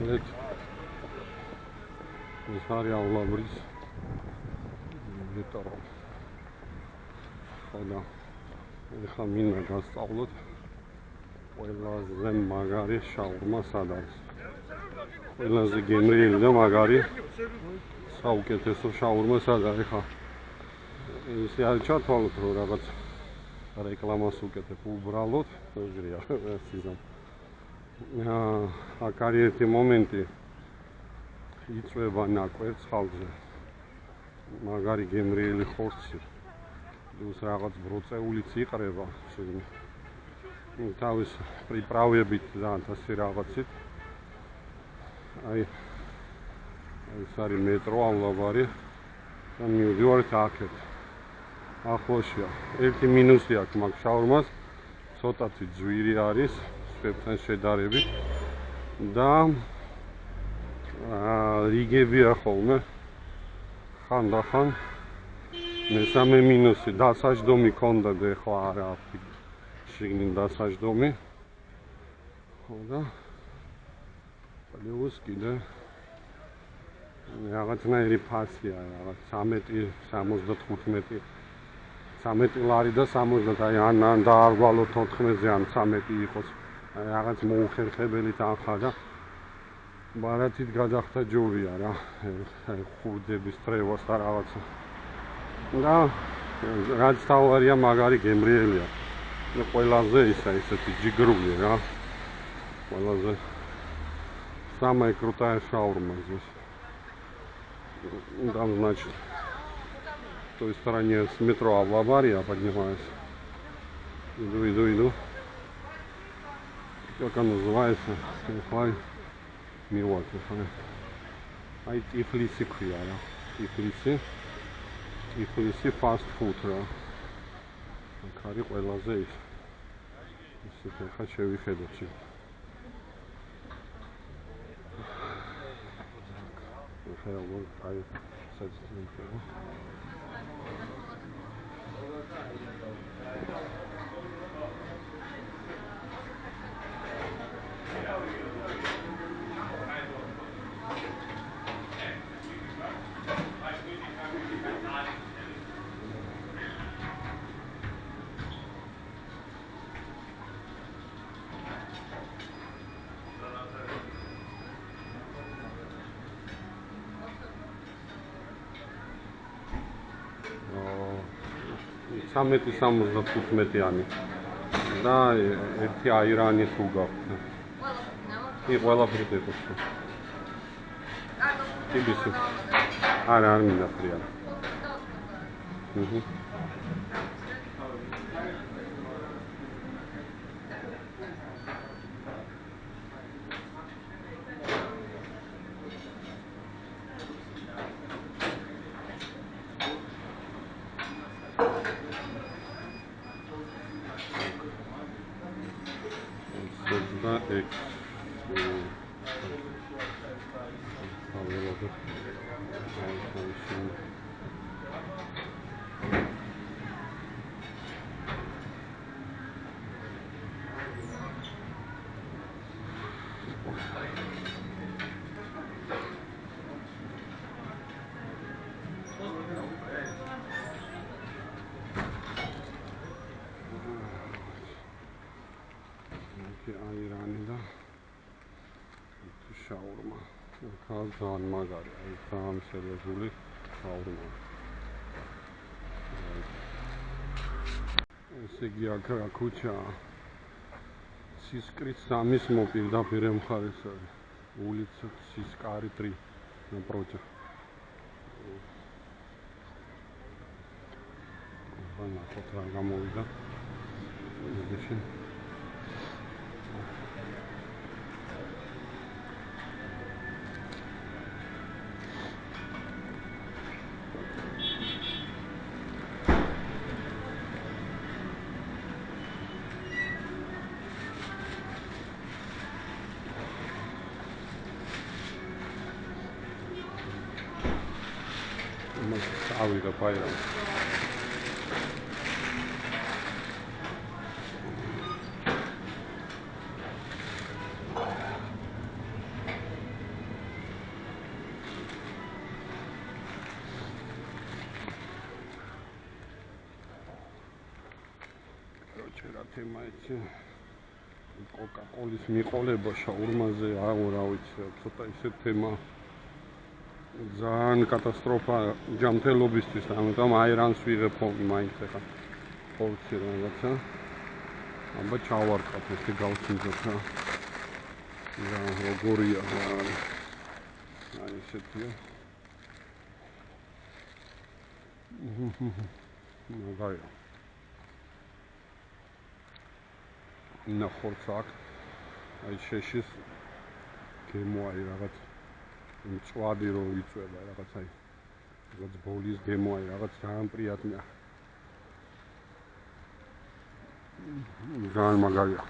Let ეს არის აულაბრის მეტრო. ხოდა ეხლა მინდა გასწავლოთ ყველაზე მაგარი შაურმა სად არის. ყველაზე გემრიელი და მაგარი საუკეთესო შაურმა სად არის ხა. ისე არ ჩათვალოთ რომ რაღაც რეკლამას უკეთებ უბრალოდ ეგრეა სიზამ. აქ არის ერთი მომენტი იწვება ნაკვეთს ხალხზე მაგარი გემრიელი ხორცი plus რაღაც ბროწეულიც იყრება შეგნი თავის პრიპრავებით და ასე რაღაცით აი ეს არის მეტრო აულაბარი და მივიდივართ აქეთ ახლოშია ერთი მინუსი აქვს მაგ შაურმას ცოტათი ძვირი არის სხვებთან შედარებით და რიგებია ხოლმე ხანდახან მესამე მინუსი დასაჯდომი ქონდა და ეხლა არა აქვს შიგნით დასაჯდომი ხოდა პლუს კიდე რაღაცნაირი ფასია რაღაც 13 ლარი და 70 აი ან დაარვალო 14-ზე ან 13 იყოს რაღაც მოუხერხებელი თანხა და ბარათით გადახდა ჯობია რა ხურდების ტრევას და რაღაცა და რაც თავარია მაგარი გემრიელია და ყველაზე ისა ისეთი ჯიგრული რა ყველაზე самая крутая шаурма здесь там значит в той стороне с метро Авлабария поднимаюсь иду как он называется Милот, ай Тифлиси ქვია, Тифлиси fast food რა. აქ არის ყველაზე ისეთი ხა შევიხედოთ. ხეობა, აი საერთოდ სამეტი 75-იანი და ერთი აირანი თუ გაქვთ. ყველაფერი დეპოს. ტიბისი. არა მინდა ფრია. აირანი და შაურმა. ძალიან მაგარი, ძალიან სერიოზული შაურმა. ესე იგი აქ ქუჩა Сискрит самის მოპირდაპირე მხარეს არის. улица Сискари 3 напротив. ნახოთ რა გამოვიდა. ისე ავიღე ფაილა. თემა ეცი კოკა-კოლის მიყოლება შაურმაზე, რა ვიცი, ცოტა ისეთ თემა ძალიან კატასტროფა ჯანმრთელობისთვის, ამიტომ აირანს ვიღებ მაინც ახლა ხორცი რაღაცა. აბა ჩავარყავ ესე გავცინდოთ რა. რა როგორია რა. აი ესეთია. მაგარია. ნახორცაკ. აი შეშის გემო აი რაღაც მწვადი რო იწვება რაღაც აი რაღაც ბოლის გემო აი რაღაც ძალიან პრიატნია. ძალიან მაგარია.